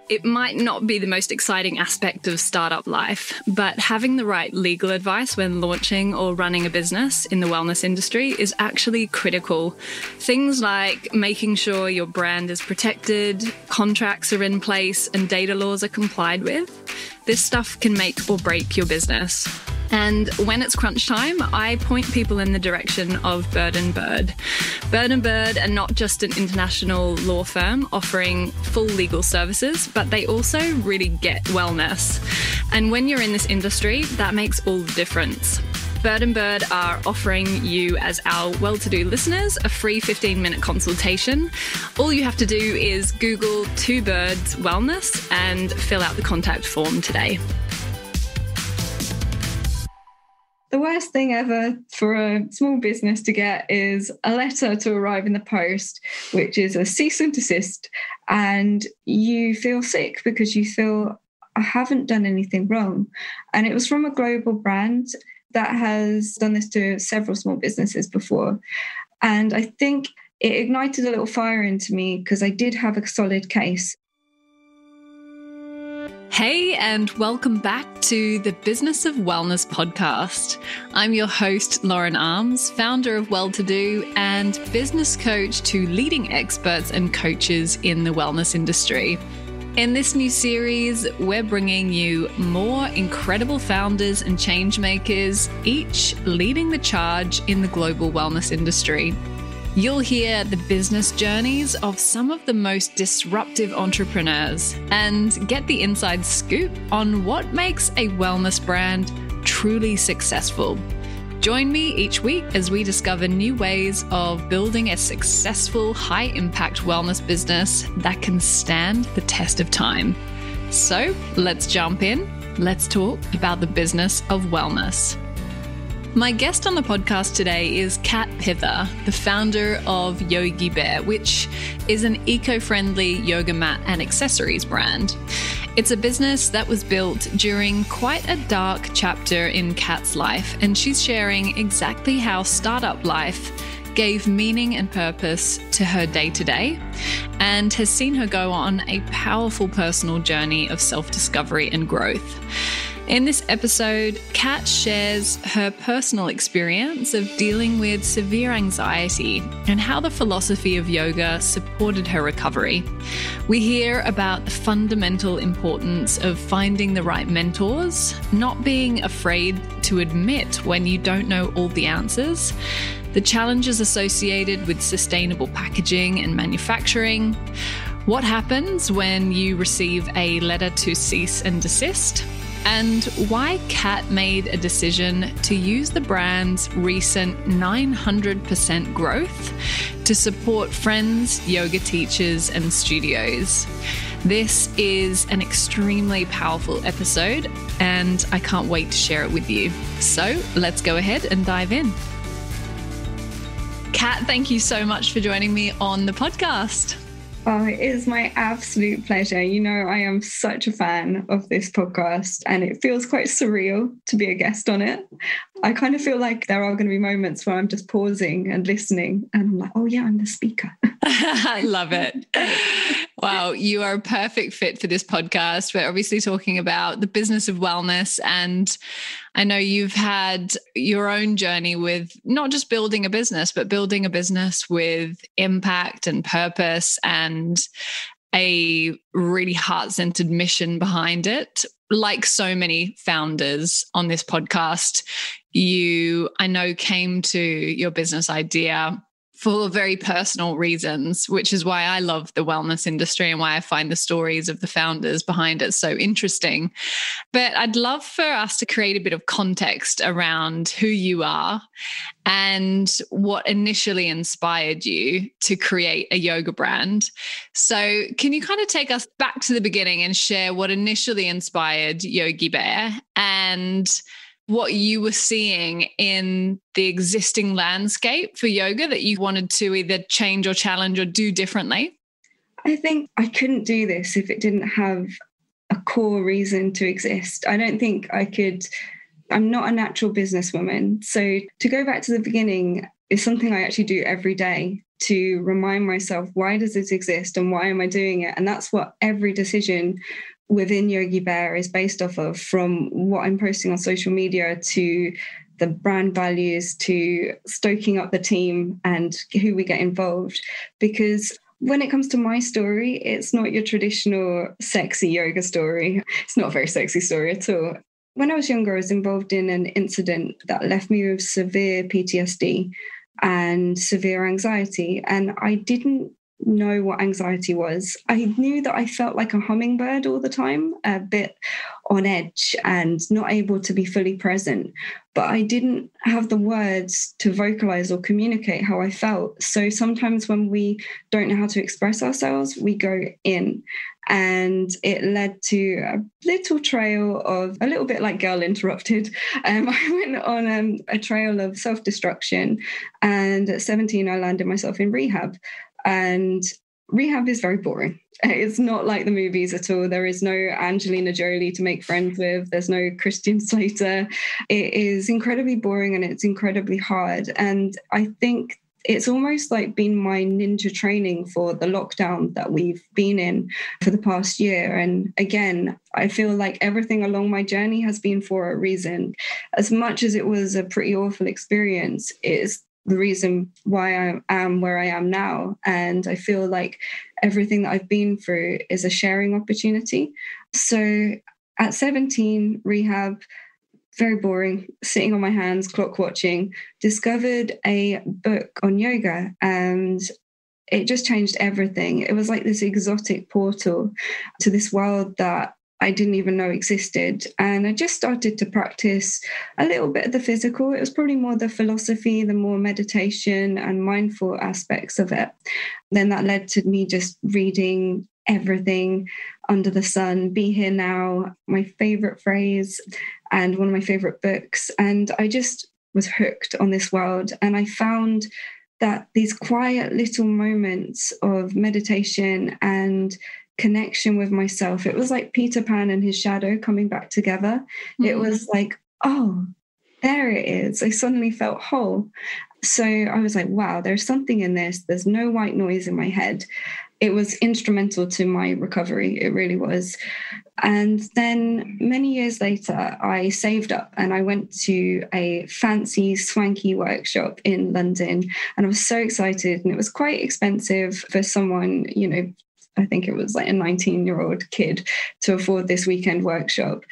It might not be the most exciting aspect of startup life, but having the right legal advice when launching or running a business in the wellness industry is actually critical. Things like making sure your brand is protected, contracts are in place, and data laws are complied with. This stuff can make or break your business. And when it's crunch time, I point people in the direction of Bird & Bird. Bird & Bird are not just an international law firm offering full legal services, but they also really get wellness. And when you're in this industry, that makes all the difference. Bird & Bird are offering you, as our well-to-do listeners, a free 15-minute consultation. All you have to do is Google 2Birds Wellness and fill out the contact form today. The worst thing ever for a small business to get is a letter to arrive in the post, which is a cease and desist, and you feel sick because you feel, I haven't done anything wrong. And it was from a global brand that has done this to several small businesses before. And I think it ignited a little fire into me because I did have a solid case. Hey, and welcome back to the Business of Wellness podcast. I'm your host, Lauren Arms, founder of Well-to-Do and business coach to leading experts and coaches in the wellness industry. In this new series, we're bringing you more incredible founders and change makers, each leading the charge in the global wellness industry. You'll hear the business journeys of some of the most disruptive entrepreneurs and get the inside scoop on what makes a wellness brand truly successful. Join me each week as we discover new ways of building a successful, high-impact wellness business that can stand the test of time. So let's jump in. Let's talk about the business of wellness. My guest on the podcast today is Kat Pither, the founder of Yogi Bear, which is an eco-friendly yoga mat and accessories brand. It's a business that was built during quite a dark chapter in Kat's life, and she's sharing exactly how startup life gave meaning and purpose to her day-to-day and has seen her go on a powerful personal journey of self-discovery and growth. In this episode, Kat shares her personal experience of dealing with severe anxiety and how the philosophy of yoga supported her recovery. We hear about the fundamental importance of finding the right mentors, not being afraid to admit when you don't know all the answers, the challenges associated with sustainable packaging and manufacturing, what happens when you receive a letter to cease and desist, and why Kat made a decision to use the brand's recent 900% growth to support friends, yoga teachers, and studios. This is an extremely powerful episode, and I can't wait to share it with you. So let's go ahead and dive in. Kat, thank you so much for joining me on the podcast. Oh, it is my absolute pleasure. You know, I am such a fan of this podcast and it feels quite surreal to be a guest on it. I kind of feel like there are going to be moments where I'm just pausing and listening and I'm like, oh yeah, I'm the speaker. I love it. Wow, you are a perfect fit for this podcast. We're obviously talking about the business of wellness, and I know you've had your own journey with not just building a business, but building a business with impact and purpose and a really heart-centered mission behind it. Like so many founders on this podcast, you, I know, came to your business idea for very personal reasons, which is why I love the wellness industry and why I find the stories of the founders behind it so interesting. But I'd love for us to create a bit of context around who you are and what initially inspired you to create a yoga brand. So can you kind of take us back to the beginning and share what initially inspired Yogi Bear and what you were seeing in the existing landscape for yoga that you wanted to either change or challenge or do differently? I think I couldn't do this if it didn't have a core reason to exist. I don't think I could. I'm not a natural businesswoman. So to go back to the beginning is something I actually do every day. to remind myself, why does this exist and why am I doing it? And that's what every decision within Yogi Bear is based off of, from what I'm posting on social media to the brand values to stoking up the team and who we get involved. Because when it comes to my story, it's not your traditional sexy yoga story. It's not a very sexy story at all. When I was younger, I was involved in an incident that left me with severe PTSD and severe anxiety. And I didn't know what anxiety was. I knew that I felt like a hummingbird all the time, a bit on edge and not able to be fully present. But I didn't have the words to vocalize or communicate how I felt. So sometimes when we don't know how to express ourselves, we go in. And it led to a little trail of, a little bit like Girl Interrupted. I went on a trail of self-destruction. And at 17, I landed myself in rehab. And rehab is very boring. It's not like the movies at all. There is no Angelina Jolie to make friends with. There's no Christian Slater. It is incredibly boring and it's incredibly hard. And I think it's almost like been my ninja training for the lockdown that we've been in for the past year. And again, I feel like everything along my journey has been for a reason. As much as it was a pretty awful experience, it's the reason why I am where I am now. And I feel like everything that I've been through is a sharing opportunity. So at 17, rehab, very boring, sitting on my hands, clock watching, discovered a book on yoga and it just changed everything. It was like this exotic portal to this world that I didn't even know existed. And I just started to practice a little bit of the physical. It was probably more the philosophy, the more meditation and mindful aspects of it. Then that led to me just reading everything under the sun, Be Here Now, my favorite phrase and one of my favorite books. And I just was hooked on this world. And I found that these quiet little moments of meditation and connection with myself, it was like Peter Pan and his shadow coming back together. Mm-hmm. It was like, oh, there it is. I suddenly felt whole. So I was like, wow, there's something in this. There's no white noise in my head. It was instrumental to my recovery. It really was. And then many years later, I saved up and I went to a fancy, swanky workshop in London. And I was so excited. And it was quite expensive for someone, you know, I think it was like a 19-year-old kid to afford this weekend workshop.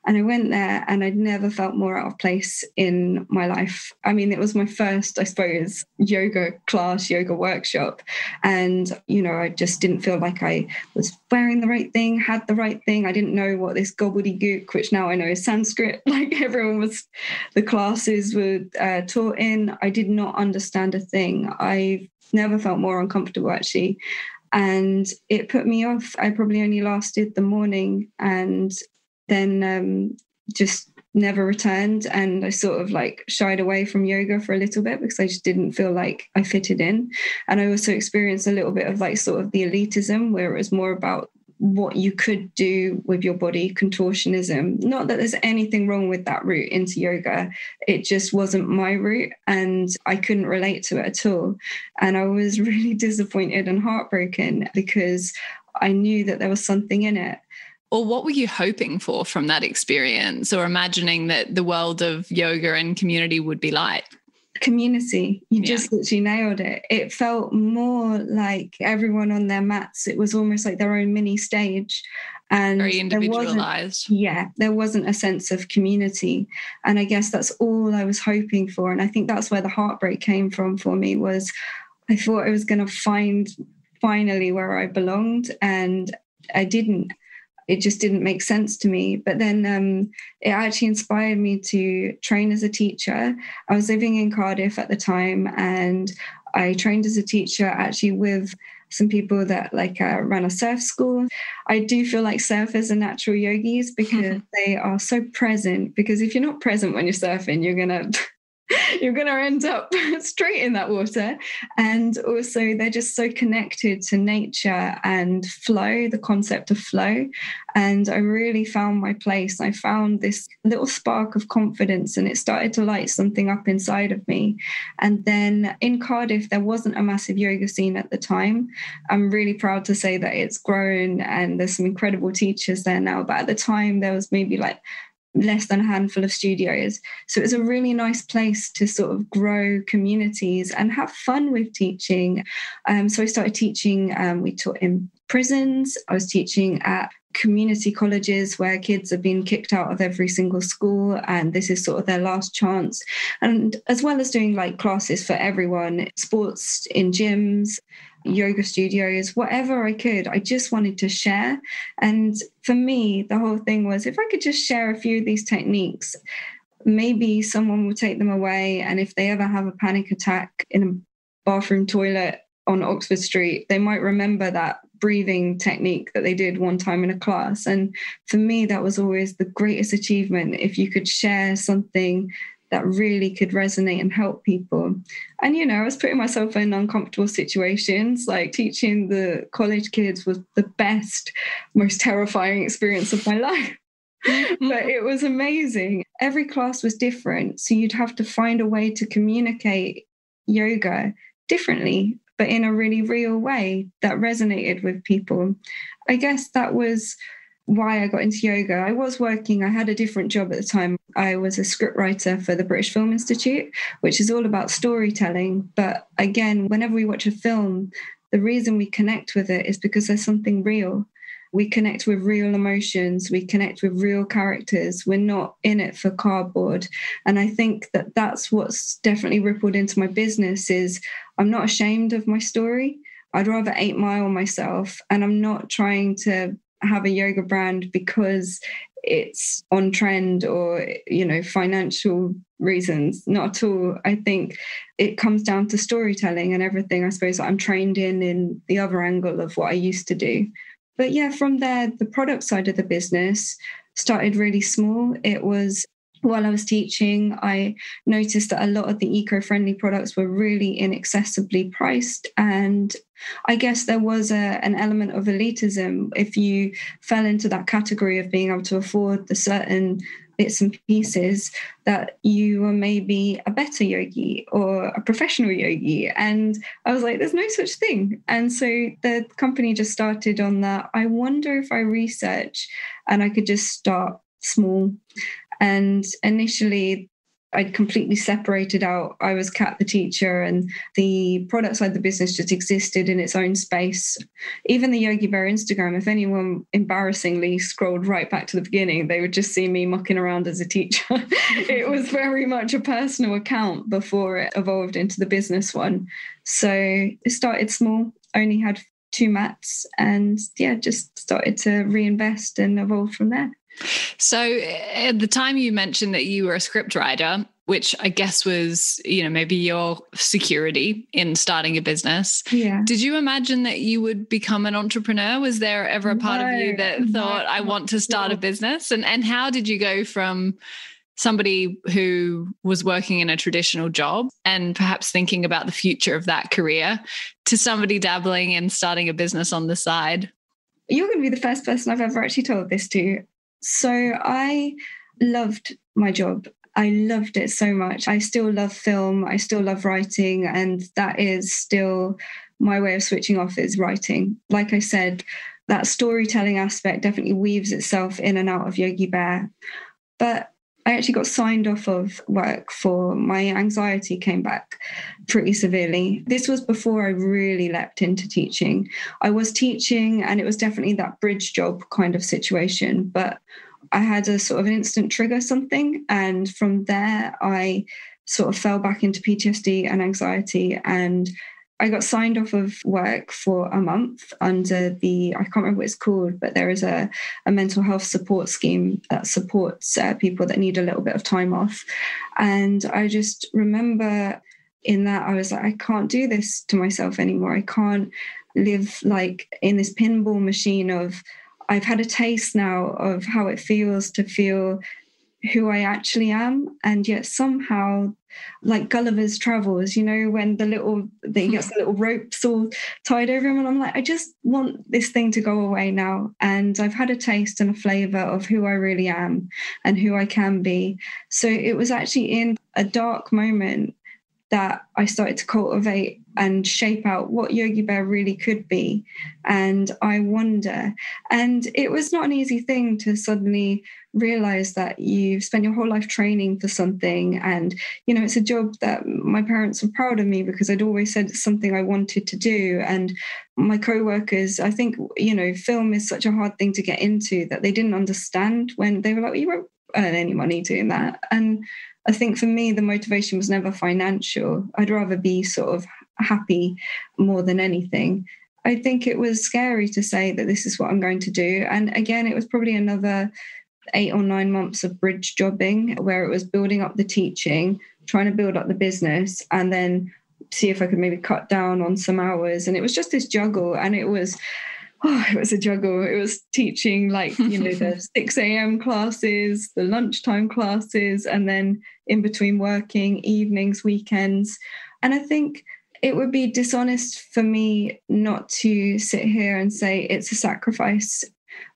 And I went there and I'd never felt more out of place in my life. I mean, it was my first, I suppose, yoga class, yoga workshop. And, you know, I just didn't feel like I was wearing the right thing, had the right thing. I didn't know what this gobbledygook, which now I know is Sanskrit, like everyone was, the classes were taught in. I did not understand a thing. I never felt more uncomfortable, actually. And it put me off. I probably only lasted the morning and then just never returned. And I sort of like shied away from yoga for a little bit because I just didn't feel like I fitted in. And I also experienced a little bit of like sort of the elitism where it was more about what you could do with your body, contortionism. Not that there's anything wrong with that route into yoga. It just wasn't my route and I couldn't relate to it at all. And I was really disappointed and heartbroken because I knew that there was something in it. Or what were you hoping for from that experience or imagining that the world of yoga and community would be like? Community. You just literally nailed it. It felt more like everyone on their mats. It was almost like their own mini stage. And very individualized. There wasn't a sense of community. And I guess that's all I was hoping for. And I think that's where the heartbreak came from for me was I thought I was going to find finally where I belonged and I didn't. It just didn't make sense to me. But then it actually inspired me to train as a teacher. I was living in Cardiff at the time and I trained as a teacher actually with some people that run a surf school. I do feel like surfers are natural yogis because they are so present. Because if you're not present when you're surfing, you're going to you're going to end up straight in that water. And also they're just so connected to nature and flow, the concept of flow. And I really found my place. I found this little spark of confidence, and it started to light something up inside of me. And then in Cardiff, there wasn't a massive yoga scene at the time. I'm really proud to say that it's grown and there's some incredible teachers there now. But at the time, there was maybe like less than a handful of studios. So it was a really nice place to sort of grow communities and have fun with teaching. So I started teaching, we taught in prisons. I was teaching at community colleges where kids have been kicked out of every single school, and this is sort of their last chance. And as well as doing like classes for everyone, sports in gyms, yoga studios, whatever I could. I just wanted to share. And for me, the whole thing was, if I could just share a few of these techniques, maybe someone will take them away. And if they ever have a panic attack in a bathroom toilet on Oxford Street, they might remember that breathing technique that they did one time in a class. And for me, that was always the greatest achievement, if you could share something that really could resonate and help people. And, you know, I was putting myself in uncomfortable situations, like teaching the college kids was the best, most terrifying experience of my life. But it was amazing. Every class was different. So you'd have to find a way to communicate yoga differently, but in a really real way that resonated with people. I guess that was why I got into yoga. I had a different job at the time. I was a scriptwriter for the British Film Institute, which is all about storytelling. But again, whenever we watch a film, the reason we connect with it is because there's something real. We connect with real emotions. We connect with real characters. We're not in it for cardboard. And I think that that's what's definitely rippled into my business is I'm not ashamed of my story. I'd rather 8 Mile myself. And I'm not trying to have a yoga brand because it's on trend or, you know, financial reasons. Not at all. I think it comes down to storytelling and everything, I suppose, that I'm trained in the other angle of what I used to do. But yeah, from there, the product side of the business started really small. It was while I was teaching, I noticed that a lot of the eco-friendly products were really inaccessibly priced. And I guess there was an element of elitism. If you fell into that category of being able to afford the certain bits and pieces, that you were maybe a better yogi or a professional yogi. And I was like, there's no such thing. And so the company just started on that. I wonder if I research and I could just start small. And initially, I'd completely separated out. I was Kat, the teacher, and the product side of the business just existed in its own space. Even the Yogi Bear Instagram, if anyone embarrassingly scrolled right back to the beginning, they would just see me mucking around as a teacher. It was very much a personal account before it evolved into the business one. So it started small, only had 2 mats, and yeah, just started to reinvest and evolve from there. So at the time you mentioned that you were a scriptwriter, which I guess was, you know, maybe your security in starting a business. Yeah. Did you imagine that you would become an entrepreneur? Was there ever a part of you that thought, I want to start a business? And how did you go from somebody who was working in a traditional job and perhaps thinking about the future of that career to somebody dabbling in starting a business on the side? You're going to be the first person I've ever actually told this to. So I loved my job. I loved it so much. I still love film. I still love writing. And that is still my way of switching off is writing. Like I said, that storytelling aspect definitely weaves itself in and out of Yogi Bear. But I actually got signed off of work for my anxiety came back pretty severely. This was before I really leapt into teaching. I was teaching and it was definitely that bridge job kind of situation, but I had a sort of an instant trigger something. And from there, I sort of fell back into PTSD and anxiety, and I got signed off of work for a month under I can't remember what it's called, but there is a mental health support scheme that supports people that need a little bit of time off. And I just remember in that, I was like, I can't do this to myself anymore. I can't live like in this pinball machine of, I've had a taste now of how it feels to feel who I actually am. And yet somehow, like Gulliver's Travels, when he gets the little ropes all tied over him, and I'm like, I just want this thing to go away now. And I've had a taste and a flavour of who I really am and who I can be. So it was actually in a dark moment that I started to cultivate and shape out what Yogi Bear really could be. And I wonder, and it was not an easy thing to suddenly realize that you've spent your whole life training for something. And, it's a job that my parents were proud of me because I'd always said it's something I wanted to do. And my co-workers, I think, film is such a hard thing to get into that they didn't understand when they were like, well, you won't earn any money doing that. And I think for me, the motivation was never financial. I'd rather be sort of happy more than anything. I think it was scary to say that this is what I'm going to do. And again, it was probably another 8 or 9 months of bridge jobbing where it was building up the teaching, trying to build up the business, and then see if I could maybe cut down on some hours. And it was just this juggle. And it was a juggle. It was teaching the 6 a.m. classes, the lunchtime classes, and then in between working, evenings, weekends. And I think it would be dishonest for me not to sit here and say it's a sacrifice.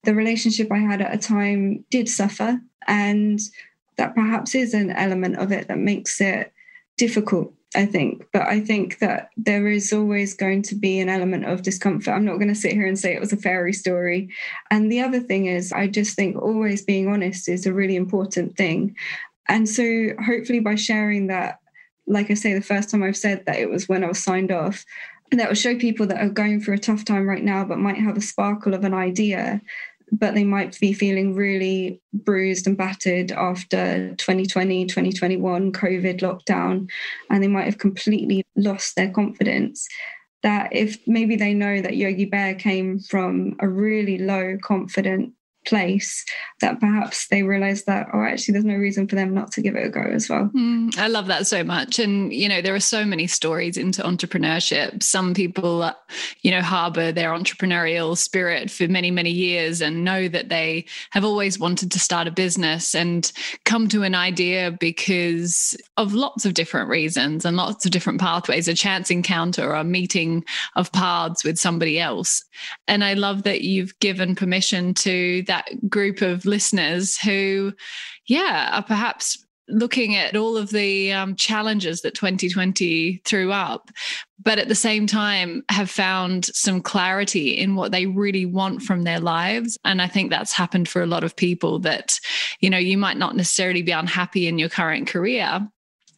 The relationship I had at a time did suffer, and that perhaps is an element of it that makes it difficult, I think. But I think that there is always going to be an element of discomfort. I'm not going to sit here and say it was a fairy story. And the other thing is, I just think always being honest is a really important thing. And so hopefully by sharing that, like I say, the first time I've said that it was when I was signed off, that will show people that are going through a tough time right now, but might have a sparkle of an idea, but they might be feeling really bruised and battered after 2020, 2021, COVID lockdown, and they might have completely lost their confidence. That if maybe they know that Yogi Bear came from a really low confident place, that perhaps they realize that, actually there's no reason for them not to give it a go as well. I love that so much. And, there are so many stories into entrepreneurship. Some people, harbor their entrepreneurial spirit for many, many years and know that they have always wanted to start a business and come to an idea because of lots of different reasons and lots of different pathways, a chance encounter or a meeting of paths with somebody else. And I love that you've given permission to that group of listeners who, are perhaps looking at all of the challenges that 2020 threw up, but at the same time have found some clarity in what they really want from their lives. And I think that's happened for a lot of people that, you might not necessarily be unhappy in your current career,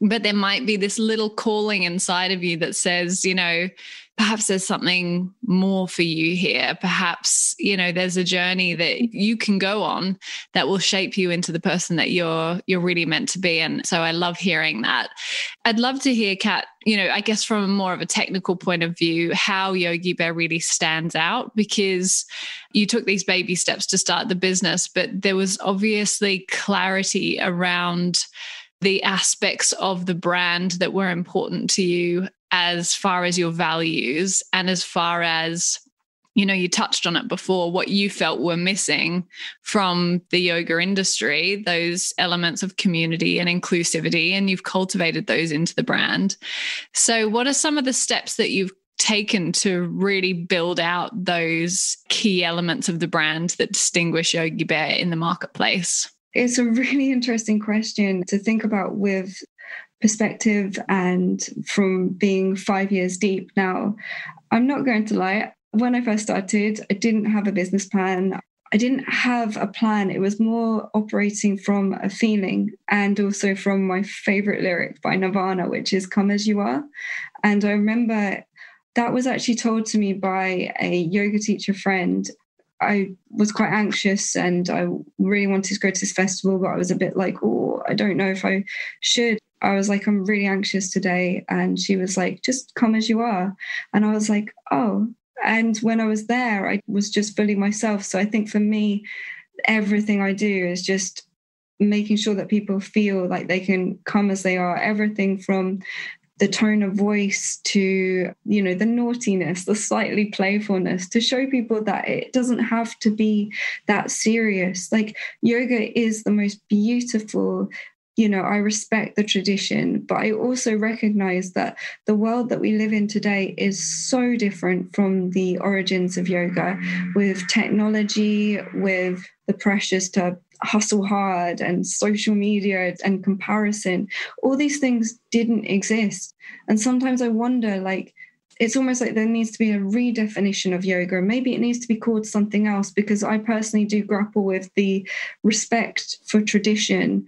but there might be this little calling inside of you that says, perhaps there's something more for you here. Perhaps, there's a journey that you can go on that will shape you into the person that you're really meant to be. And so I love hearing that. I'd love to hear, Kat, I guess from more of a technical point of view, how Yogi Bear really stands out, because you took these baby steps to start the business, but there was obviously clarity around the aspects of the brand that were important to you as far as your values and as far as, you touched on it before, what you felt were missing from the yoga industry, those elements of community and inclusivity, and you've cultivated those into the brand. So what are some of the steps that you've taken to really build out those key elements of the brand that distinguish Yogi Bear in the marketplace? It's a really interesting question to think about with perspective and from being 5 years deep now. I'm not going to lie. When I first started, I didn't have a business plan. I didn't have a plan. It was more operating from a feeling and also from my favorite lyric by Nirvana, which is "Come As You Are." And I remember that was actually told to me by a yoga teacher friend. I was quite anxious and I really wanted to go to this festival, but I was a bit like, I don't know if I should. I was like, I'm really anxious today. And she was like, just come as you are. And I was like, oh. And when I was there, I was just fully myself. So I think for me, everything I do is just making sure that people feel like they can come as they are. Everything from the tone of voice to, the naughtiness, the slightly playfulness, to show people that it doesn't have to be that serious. Like, yoga is the most beautiful. I respect the tradition, but I also recognize that the world that we live in today is so different from the origins of yoga, with technology, with the pressures to hustle hard and social media and comparison. All these things didn't exist. And sometimes I wonder, it's almost like there needs to be a redefinition of yoga. Maybe it needs to be called something else, because I personally do grapple with the respect for tradition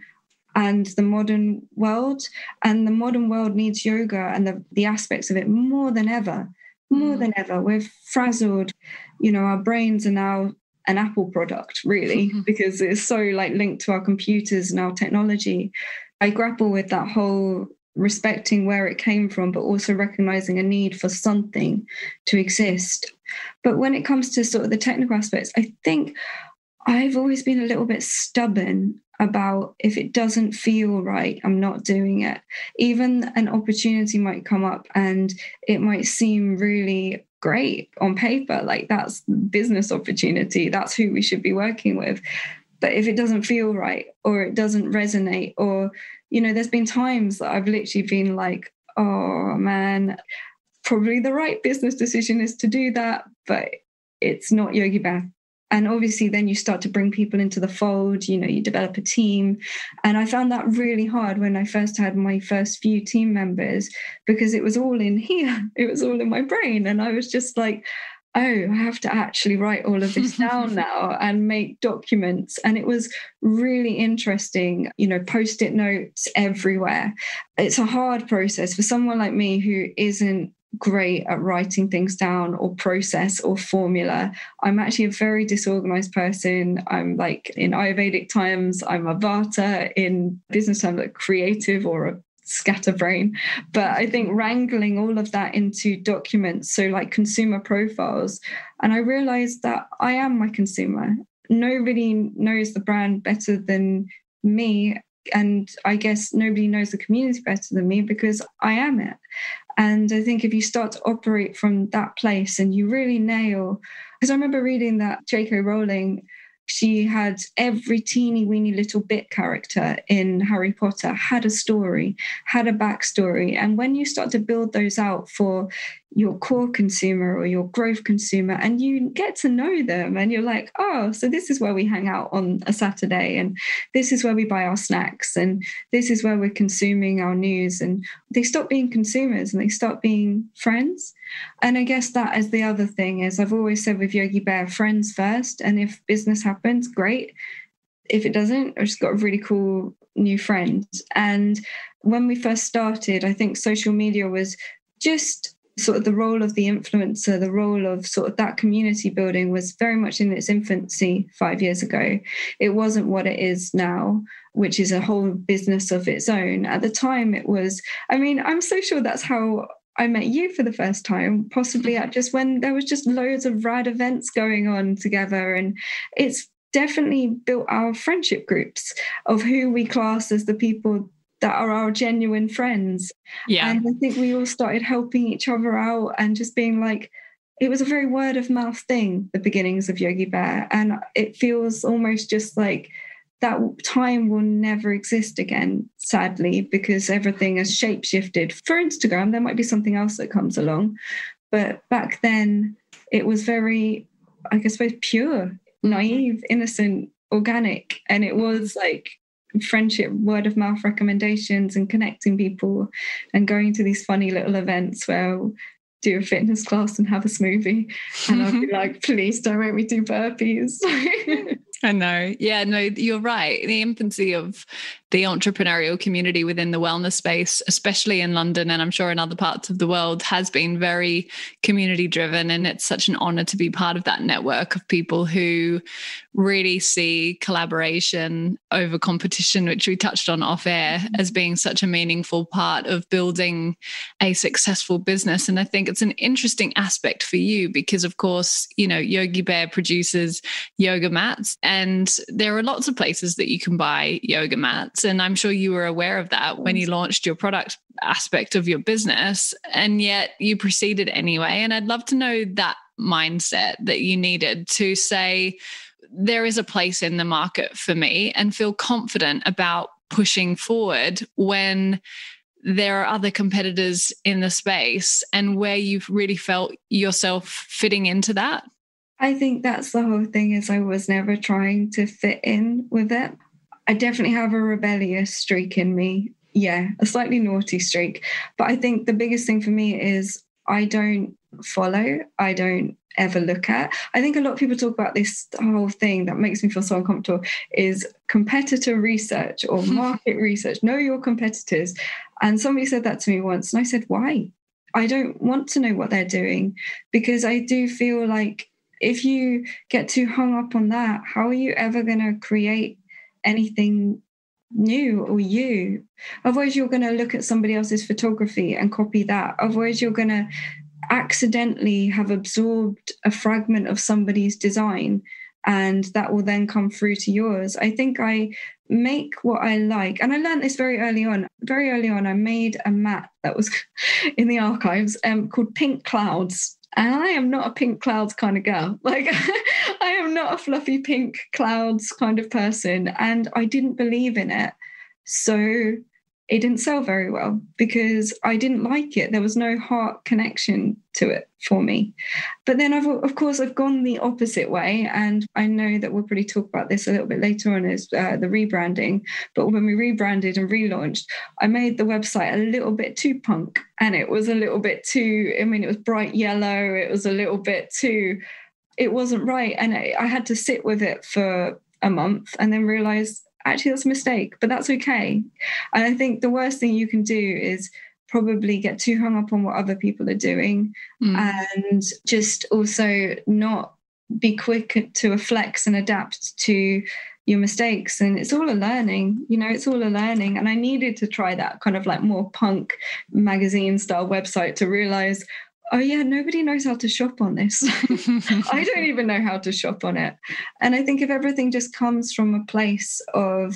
and the modern world. And the modern world needs yoga and the aspects of it more than ever. We're frazzled. Our brains are now an Apple product, really, because it's so linked to our computers and our technology. I grapple with that whole respecting where it came from, but also recognizing a need for something to exist. But when it comes to sort of the technical aspects, I think I've always been a little bit stubborn about, if it doesn't feel right, I'm not doing it. Even an opportunity might come up and it might seem really great on paper, like that's business opportunity, that's who we should be working with. But if it doesn't feel right, or it doesn't resonate, or, there's been times that I've literally been like, oh man, probably the right business decision is to do that, but it's not Yogi Bear. And obviously then you start to bring people into the fold, you develop a team. And I found that really hard when I first had my first few team members, because it was all in here. It was all in my brain. And I was just like, oh, I have to actually write all of this down now and make documents. And it was really interesting, Post-it notes everywhere. It's a hard process for someone like me who isn't great at writing things down or process or formula. I'm actually a very disorganized person. I'm like, in Ayurvedic times, I'm a Vata, in business terms, like creative or a scatterbrain. But I think wrangling all of that into documents, so like consumer profiles, and I realized that I am my consumer. Nobody knows the brand better than me. And I guess nobody knows the community better than me, because I am it. And I think if you start to operate from that place and you really nail, because I remember reading that J.K. Rowling, she had every teeny weeny little bit character in Harry Potter had a story, had a backstory. And when you start to build those out for your core consumer or your growth consumer, and you get to know them, and you're like, oh, so this is where we hang out on a Saturday, and this is where we buy our snacks, and this is where we're consuming our news. And they stop being consumers and they start being friends. And I guess that is the other thing, is I've always said with Yogi Bear, friends first. And if business happens, great. If it doesn't, I've just got a really cool new friend. And when we first started, I think social media was just sort of the role of the influencer, the role of sort of that community building was very much in its infancy 5 years ago. It wasn't what it is now, which is a whole business of its own. At the time it was, I'm so sure that's how I met you for the first time, possibly at just when there was just loads of rad events going on together. And it's definitely built our friendship groups of who we class as the people that are our genuine friends. Yeah. And I think we all started helping each other out and just being like, it was a very word of mouth thing, the beginnings of Yogi Bear. And it feels almost just like that time will never exist again, sadly, because everything has shape-shifted. For Instagram, there might be something else that comes along. But back then, it was very, I suppose, pure, naive, innocent, organic. And it was like friendship, word of mouth recommendations and connecting people and going to these funny little events where I'll do a fitness class and have a smoothie. And I'll be like, please don't make me do burpees. I know. Yeah, no, you're right. The infancy of the entrepreneurial community within the wellness space, especially in London, and I'm sure in other parts of the world, has been very community driven. And it's such an honor to be part of that network of people who really see collaboration over competition, which we touched on off air, as being such a meaningful part of building a successful business. And I think it's an interesting aspect for you because, of course, Yogi Bear produces yoga mats. And there are lots of places that you can buy yoga mats. And I'm sure you were aware of that when you launched your product aspect of your business, and yet you proceeded anyway. And I'd love to know that mindset that you needed to say, there is a place in the market for me, and feel confident about pushing forward when there are other competitors in the space, and where you've really felt yourself fitting into that? I think that's the whole thing, is I was never trying to fit in with it. I definitely have a rebellious streak in me. Yeah, a slightly naughty streak. But I think the biggest thing for me is I don't follow, I don't ever look at. I think a lot of people talk about this whole thing that makes me feel so uncomfortable is competitor research or market research. Know your competitors. And somebody said that to me once, and I said, why? I don't want to know what they're doing, because I do feel like if you get too hung up on that, how are you ever going to create anything new or you? Otherwise, you're going to look at somebody else's photography and copy that. Otherwise, you're going to accidentally have absorbed a fragment of somebody's design, and that will then come through to yours. I think I make what I like. And I learned this very early on. Very early on, I made a mat that was in the archives called Pink Clouds. And I am not a pink clouds kind of girl. Like, I am not a fluffy pink clouds kind of person. And I didn't believe in it. So it didn't sell very well because I didn't like it. There was no heart connection to it for me. But then, of course, I've gone the opposite way. And I know that we'll probably talk about this a little bit later on, is the rebranding. But when we rebranded and relaunched, I made the website a little bit too punk. And it was a little bit too, it was bright yellow. It was a little bit too, it wasn't right. And I had to sit with it for a month and then realize, actually, that's a mistake, but that's okay. And I think the worst thing you can do is probably get too hung up on what other people are doing and just also not be quick to flex and adapt to your mistakes. And it's all a learning, it's all a learning. And I needed to try that kind of like more punk magazine style website to realize, oh yeah, nobody knows how to shop on this. I don't even know how to shop on it. And I think if everything just comes from a place of,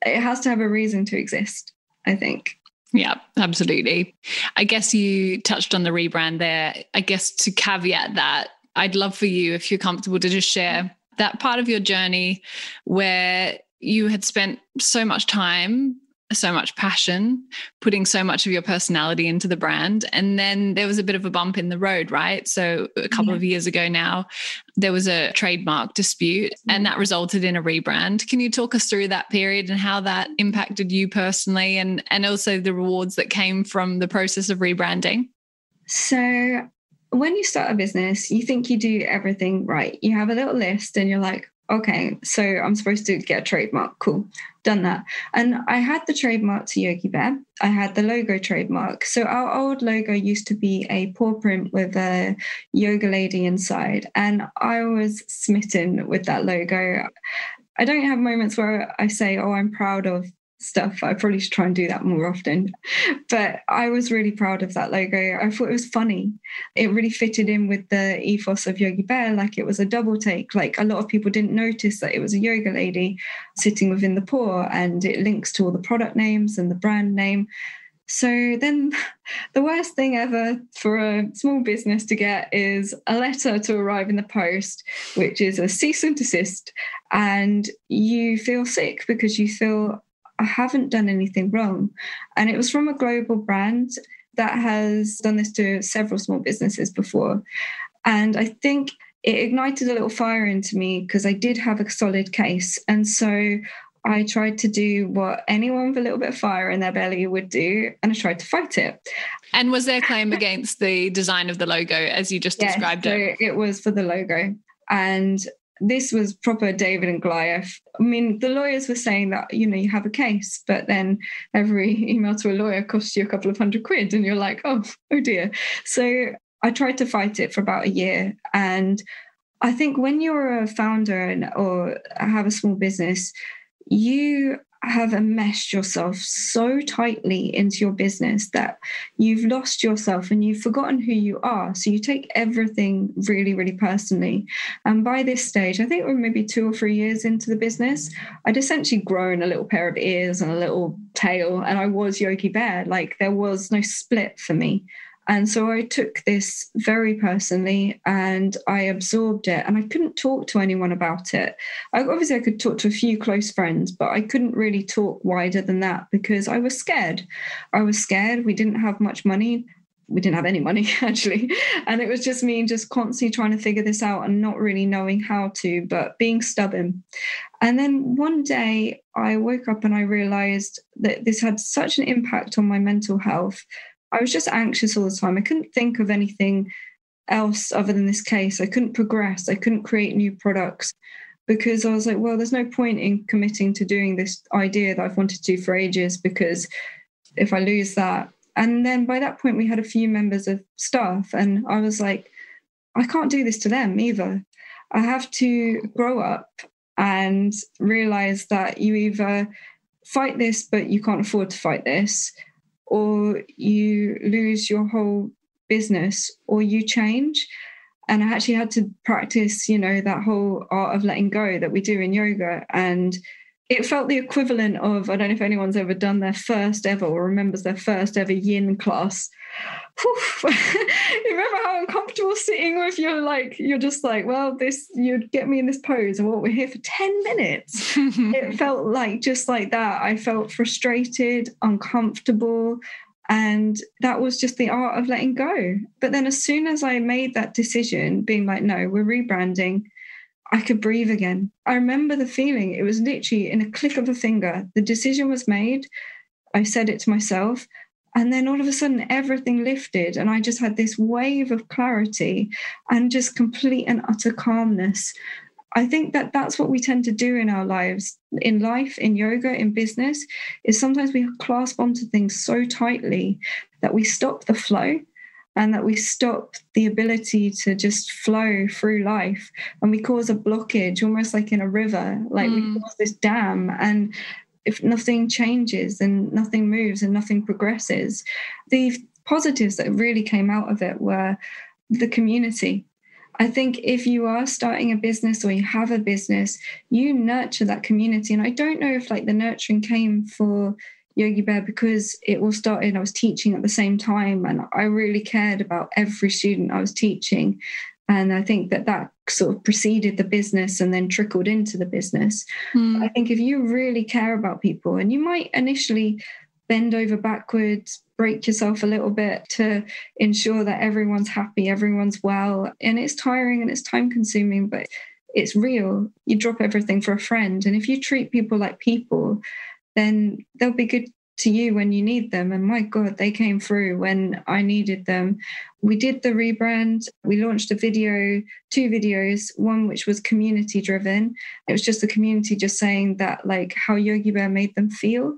it has to have a reason to exist, I think. Yeah, absolutely. I guess you touched on the rebrand there. I guess to caveat that, I'd love for you, if you're comfortable, to just share that part of your journey where you had spent so much time, so much passion, putting so much of your personality into the brand. And then there was a bit of a bump in the road, right? So a couple of years ago now, there was a trademark dispute and that resulted in a rebrand. Can you talk us through that period and how that impacted you personally, and also the rewards that came from the process of rebranding? So when you start a business, you think you do everything right. You have a little list and you're like, okay, so I'm supposed to get a trademark. Cool. Done that. And I had the trademark to Yogi Bear. I had the logo trademark. So our old logo used to be a paw print with a yoga lady inside. And I was smitten with that logo. I don't have moments where I say, oh, I'm proud of stuff. I probably should try and do that more often. But I was really proud of that logo. I thought it was funny. It really fitted in with the ethos of Yogi Bear. Like, it was a double take. Like, a lot of people didn't notice that it was a yoga lady sitting within the paw, and it links to all the product names and the brand name. So then the worst thing ever for a small business to get is a letter to arrive in the post, which is a cease and desist. And you feel sick because you feel, I haven't done anything wrong. And it was from a global brand that has done this to several small businesses before. And I think it ignited a little fire into me because I did have a solid case. And so I tried to do what anyone with a little bit of fire in their belly would do, and I tried to fight it. And was there a claim against the design of the logo as you just described it? So it was for the logo. And this was proper David and Goliath. I mean, the lawyers were saying that, you have a case, but then every email to a lawyer costs you a couple of £100 and you're like, oh dear. So I tried to fight it for about a year. And I think when you're a founder or have a small business, you have enmeshed yourself so tightly into your business that you've lost yourself and you've forgotten who you are. So you take everything really, really personally. And by this stage, I think we're maybe 2 or 3 years into the business, I'd essentially grown a little pair of ears and a little tail, and I was Yogi Bear. Like, there was no split for me. And so I took this very personally and I absorbed it, and I couldn't talk to anyone about it. Obviously, I could talk to a few close friends, but I couldn't really talk wider than that because I was scared. We didn't have much money. We didn't have any money, actually. And it was just me just constantly trying to figure this out and not really knowing how to, but being stubborn. And then one day I woke up and I realized that this had such an impact on my mental health. I was just anxious all the time. I couldn't think of anything else other than this case. I couldn't progress. I couldn't create new products because I was like, well, there's no point in committing to doing this idea that I've wanted to do for ages, because if I lose that. And then by that point, we had a few members of staff, and I was like, I can't do this to them either. I have to grow up and realize that you either fight this, but you can't afford to fight this, or you lose your whole business, or you change. And I actually had to practice, that whole art of letting go that we do in yoga. And it felt the equivalent of, I don't know if anyone's ever done their first ever or remembers their first ever yin class. You remember how uncomfortable sitting with you're just like, well, you'd get me in this pose and we're here for 10 minutes. It felt like just like that. I felt frustrated, uncomfortable, and that was just the art of letting go. But then as soon as I made that decision, being like, no, we're rebranding, I could breathe again. I remember the feeling. It was literally in a click of a finger. The decision was made. I said it to myself. And then all of a sudden, everything lifted. And I just had this wave of clarity and just complete and utter calmness. I think that that's what we tend to do in our lives, in life, in yoga, in business, is sometimes we clasp onto things so tightly that we stop the flow. And that we stop the ability to just flow through life, and we cause a blockage, almost like in a river, like we cause this dam. And if nothing changes and nothing moves and nothing progresses, the positives that really came out of it were the community. I think if you are starting a business or you have a business, you nurture that community. And I don't know if the nurturing came for Yogi Bear because it all started, I was teaching at the same time, and I really cared about every student I was teaching. And I think that sort of preceded the business and then trickled into the business. I think if you really care about people, and you might initially bend over backwards, break yourself a little bit to ensure that everyone's happy, everyone's well, and it's tiring and it's time consuming, but it's real. You drop everything for a friend. And if you treat people like people, then they'll be good to you when you need them. And my God, they came through when I needed them. We did the rebrand. We launched two videos, one which was community driven. It was just the community just saying that how Yogi Bear made them feel.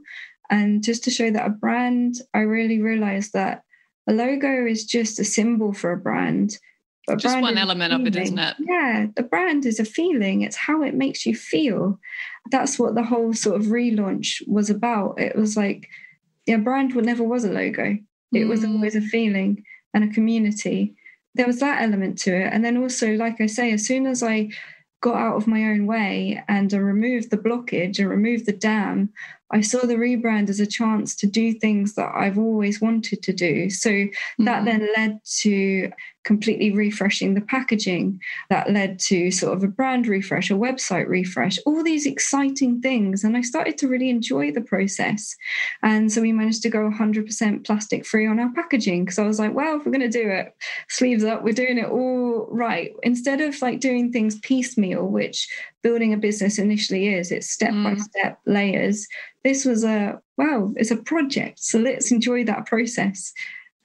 And just to show that a brand, I really realized that a logo is just a symbol for a brand. But just one element of it, isn't it? Yeah, the brand is a feeling. It's how it makes you feel. That's what the whole sort of relaunch was about. It was brand never was a logo. It was always a feeling and a community. There was that element to it. And then also, like I say, as soon as I got out of my own way and I removed the blockage and removed the dam, I saw the rebrand as a chance to do things that I've always wanted to do. So that then led to completely refreshing the packaging. That led to sort of a brand refresh, a website refresh, all these exciting things. And I started to really enjoy the process. And so we managed to go 100% plastic free on our packaging, because I was like, well, if we're going to do it, sleeves up, we're doing it all right. Instead of doing things piecemeal, which building a business initially is, it's step-by-step layers. This was it's a project. So let's enjoy that process.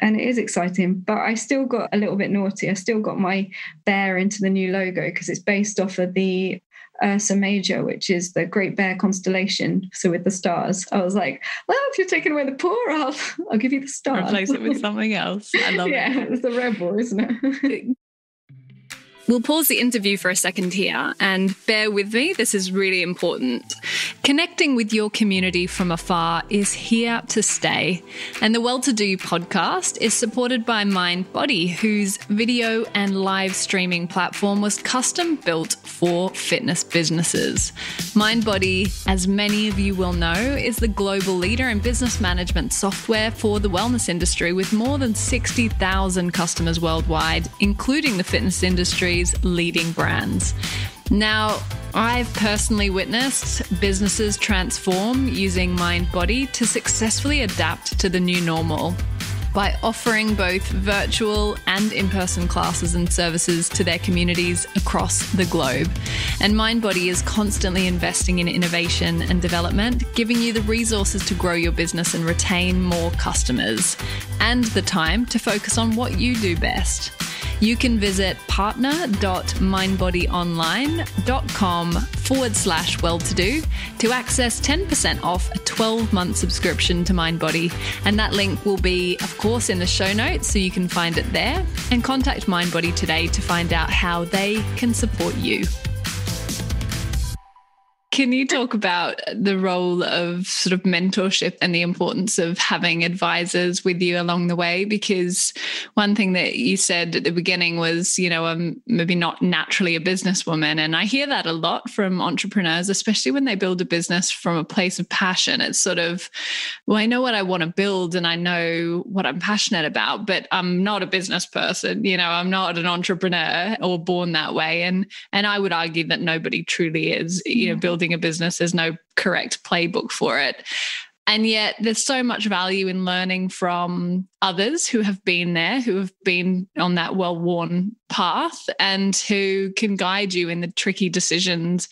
And it is exciting, but I still got a little bit naughty. I still got my bear into the new logo because it's based off of the Ursa Major, which is the Great Bear constellation. So with the stars, I was like, well, if you're taking away the paw, I'll give you the stars. Replace it with something else. I love it. Yeah, it's the rebel, isn't it? We'll pause the interview for a second here and bear with me. This is really important. Connecting with your community from afar is here to stay, and the Well-to-Do podcast is supported by MindBody, whose video and live streaming platform was custom built for fitness businesses. MindBody, as many of you will know, is the global leader in business management software for the wellness industry, with more than 60,000 customers worldwide, including the fitness industry's leading brands. Now, I've personally witnessed businesses transform using MindBody to successfully adapt to the new normal by offering both virtual and in-person classes and services to their communities across the globe. And MindBody is constantly investing in innovation and development, giving you the resources to grow your business and retain more customers, and the time to focus on what you do best. You can visit partner.mindbodyonline.com/well-to-do to access 10% off a 12-month subscription to MindBody. And that link will be, of course, in the show notes, so you can find it there. And contact MindBody today to find out how they can support you. Can you talk about the role of sort of mentorship and the importance of having advisors with you along the way? Because one thing that you said at the beginning was, I'm maybe not naturally a businesswoman. And I hear that a lot from entrepreneurs, especially when they build a business from a place of passion. It's sort of, well, I know what I want to build and I know what I'm passionate about, but I'm not a business person. I'm not an entrepreneur or born that way. And I would argue that nobody truly is, building a business. There's no correct playbook for it. And yet there's so much value in learning from others who have been there, who have been on that well-worn path, and who can guide you in the tricky decisions.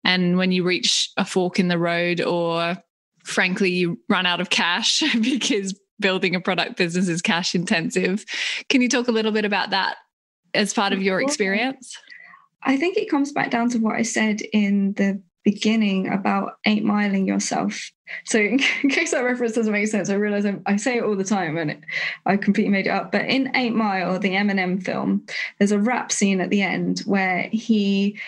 And when you reach a fork in the road, or frankly, you run out of cash because building a product business is cash intensive. Can you talk a little bit about that as part of your experience? I think it comes back down to what I said in the beginning about 8 miling yourself. So in case that reference doesn't make sense, I realize I say it all the time and I completely made it up. But in 8 Mile, the Eminem film, there's a rap scene at the end where he,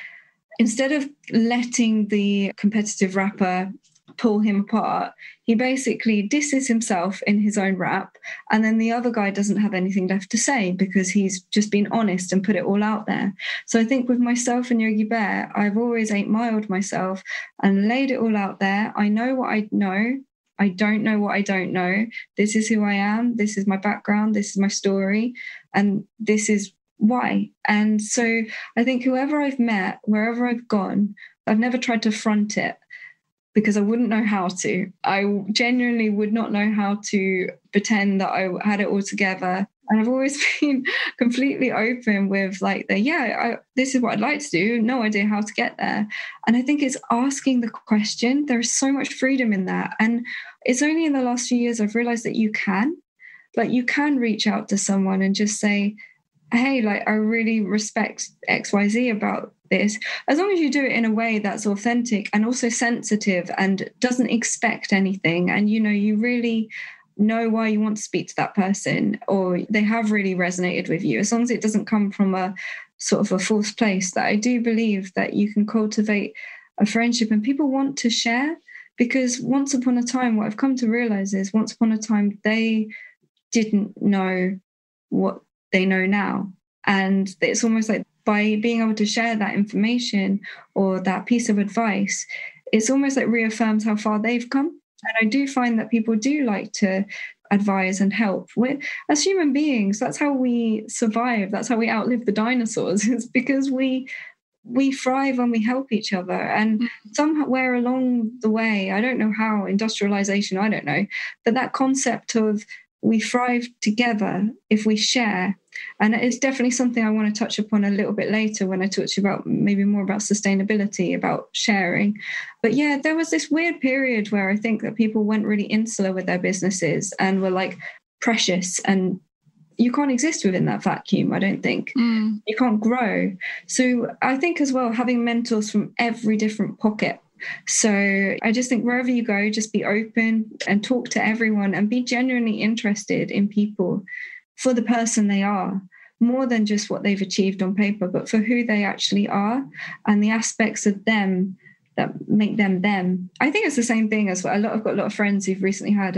instead of letting the competitive rapper pull him apart, he basically disses himself in his own rap, and then the other guy doesn't have anything left to say because he's just been honest and put it all out there. So I think with myself and Yogi Bear, I've always 8-miled myself and laid it all out there. I know what I know. I don't know what I don't know. This is who I am. This is my background. This is my story. And this is why. And so I think whoever I've met, wherever I've gone, I've never tried to front it, because I wouldn't know how to. I genuinely would not know how to pretend that I had it all together. And I've always been completely open with this is what I'd like to do. No idea how to get there. And I think it's asking the question. There is so much freedom in that. And it's only in the last few years I've realized that you can reach out to someone and just say, hey, I really respect XYZ about this, as long as you do it in a way that's authentic and also sensitive and doesn't expect anything, and you really know why you want to speak to that person, or they have really resonated with you, as long as it doesn't come from a sort of a false place. That I do believe that you can cultivate a friendship and people want to share, because once upon a time, what I've come to realize is once upon a time they didn't know what they know now. And it's almost like by being able to share that information or that piece of advice, it's almost like reaffirms how far they've come. And I do find that people do like to advise and help. As human beings, that's how we survive. That's how we outlive the dinosaurs. It's because we thrive when we help each other. And somewhere along the way, I don't know how, industrialization, I don't know, but that concept of we thrive together if we share. And it's definitely something I want to touch upon a little bit later when I talk to you about maybe more about sustainability, about sharing. But yeah, there was this weird period where I think that people went really insular with their businesses and were like precious, and you can't exist within that vacuum, I don't think. You can't grow. So I think as well, having mentors from every different pocket. So I just think wherever you go, just be open and talk to everyone and be genuinely interested in people for the person they are, more than just what they've achieved on paper, but for who they actually are and the aspects of them that make them. I think it's the same thing as well. I've got a lot of friends who've recently had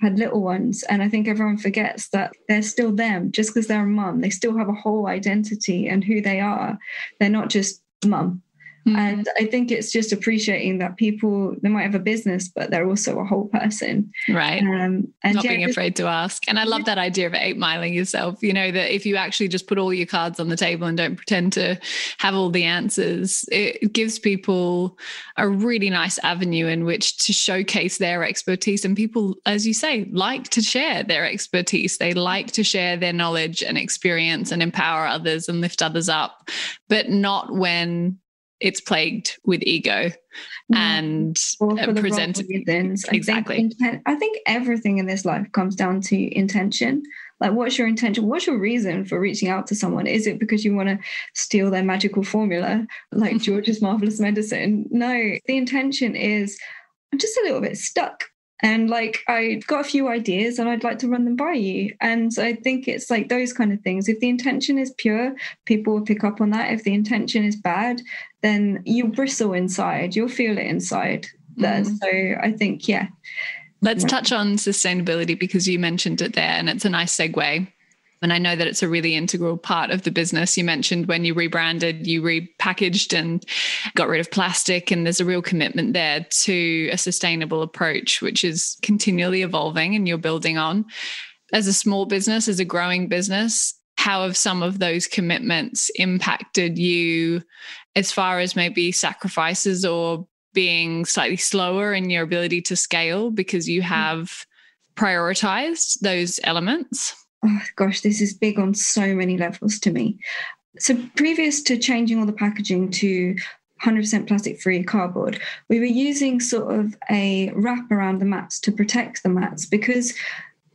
little ones, and I think everyone forgets that they're still them. Just because they're a mum, they still have a whole identity and who they are. They're not just mum. And I think it's just appreciating that people, they might have a business, but they're also a whole person. Right. And not being afraid to ask. And I love that idea of 8-miling yourself, you know, that if you actually just put all your cards on the table and don't pretend to have all the answers, it gives people a really nice avenue in which to showcase their expertise. And people, as you say, like to share their expertise. They like to share their knowledge and experience and empower others and lift others up, but not when it's plagued with ego and presented. Exactly. I think everything in this life comes down to intention. Like, what's your intention? What's your reason for reaching out to someone? Is it because you want to steal their magical formula, like George's Marvelous Medicine? No, the intention is, I'm just a little bit stuck. And like, I've got a few ideas and I'd like to run them by you. And I think it's like those kind of things. If the intention is pure, people will pick up on that. If the intention is bad, then you'll bristle inside. You'll feel it inside. So I think, yeah. Let's touch on sustainability, because you mentioned it there and it's a nice segue. And I know that it's a really integral part of the business. You mentioned when you rebranded, you repackaged and got rid of plastic, and there's a real commitment there to a sustainable approach, which is continually evolving and you're building on. As a small business, as a growing business, how have some of those commitments impacted you as far as maybe sacrifices or being slightly slower in your ability to scale because you have prioritized those elements? Oh gosh, this is big on so many levels to me. So previous to changing all the packaging to 100% plastic-free cardboard, we were using sort of a wrap around the mats to protect the mats, because,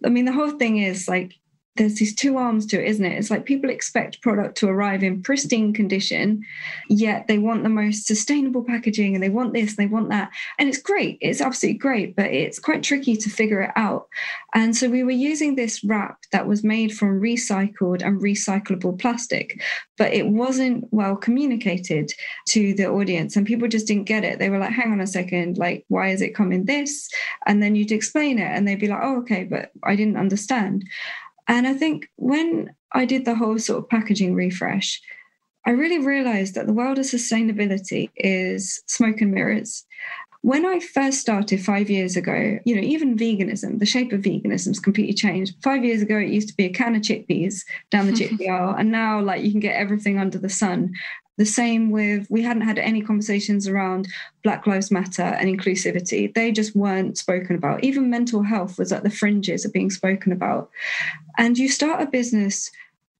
I mean, the whole thing is like, there's these two arms to it, isn't it? It's like people expect product to arrive in pristine condition, yet they want the most sustainable packaging and they want this, they want that. And it's great. It's absolutely great, but it's quite tricky to figure it out. And so we were using this wrap that was made from recycled and recyclable plastic, but it wasn't well communicated to the audience and people just didn't get it. They were like, hang on a second, like, why is it coming this? And then you'd explain it and they'd be like, oh, okay, but I didn't understand. And I think when I did the whole sort of packaging refresh, I really realized that the world of sustainability is smoke and mirrors. When I first started 5 years ago, you know, even veganism, the shape of veganism has completely changed. 5 years ago, it used to be a can of chickpeas down the chickpea aisle. And now, like, you can get everything under the sun. The same with, we hadn't had any conversations around Black Lives Matter and inclusivity. They just weren't spoken about. Even mental health was at the fringes of being spoken about. And you start a business,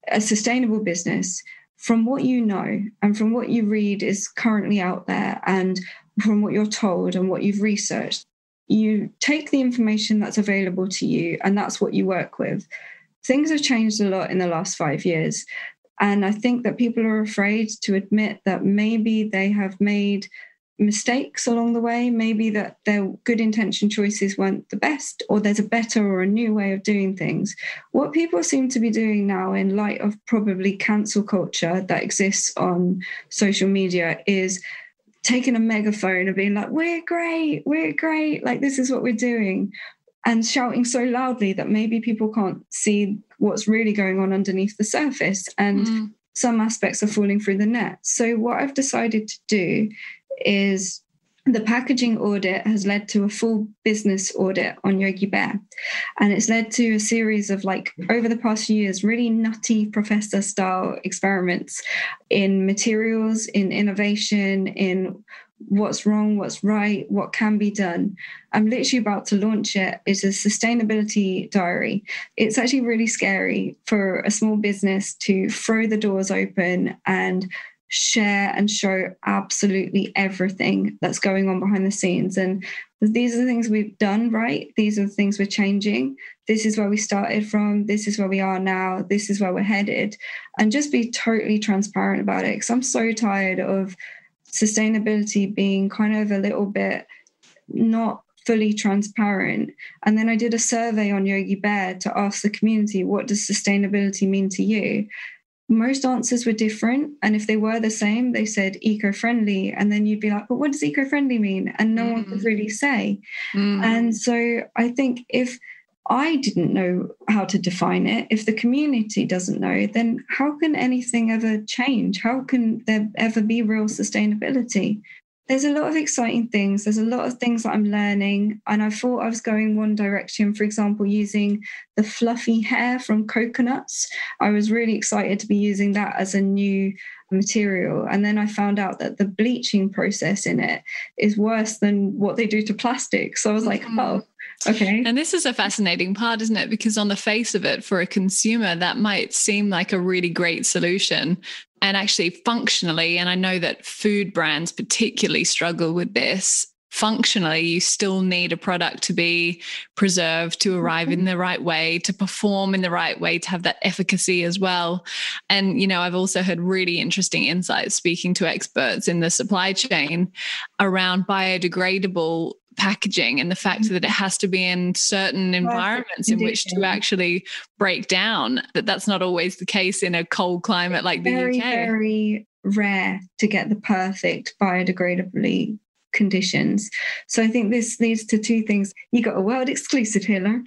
a sustainable business, from what you know and from what you read is currently out there and from what you're told and what you've researched. You take the information that's available to you and that's what you work with. Things have changed a lot in the last 5 years. And I think that people are afraid to admit that maybe they have made mistakes along the way, maybe that their good intention choices weren't the best, or there's a better or a new way of doing things. What people seem to be doing now, in light of probably cancel culture that exists on social media, is taking a megaphone and being like, we're great, like this is what we're doing, and shouting so loudly that maybe people can't see what's really going on underneath the surface, and some aspects are falling through the net. So what I've decided to do is, the packaging audit has led to a full business audit on Yogi Bear. And it's led to a series of, like, over the past few years, really nutty professor style experiments in materials, in innovation, in what's wrong, what's right, what can be done. I'm literally about to launch it. It's a sustainability diary. It's actually really scary for a small business to throw the doors open and share and show absolutely everything that's going on behind the scenes. And these are the things we've done right. These are the things we're changing. This is where we started from. This is where we are now. This is where we're headed. And just be totally transparent about it, because I'm so tired of sustainability being kind of a little bit not fully transparent. And then I did a survey on Yogi Bear to ask the community, what does sustainability mean to you? most answers were different. And if they were the same, they said eco-friendly. And then you'd be like, but what does eco-friendly mean? And no one could really say. And so I think if I didn't know how to define it, if the community doesn't know, then how can anything ever change? How can there ever be real sustainability? There's a lot of exciting things. There's a lot of things that I'm learning. And I thought I was going one direction, for example, using the fluffy hair from coconuts. I was really excited to be using that as a new material. And then I found out that the bleaching process in it is worse than what they do to plastic. So I was like, oh, okay. And this is a fascinating part, isn't it? Because on the face of it, for a consumer, that might seem like a really great solution. And actually functionally, and I know that food brands particularly struggle with this, functionally, you still need a product to be preserved, to arrive in the right way, to perform in the right way, to have that efficacy as well. And, I've also heard really interesting insights speaking to experts in the supply chain around biodegradable packaging and the fact that it has to be in certain environments in which to actually break down. That's not always the case in a cold climate like the UK. Very rare to get the perfect biodegradably conditions. So I think this leads to two things. You got a world exclusive here, Lauren.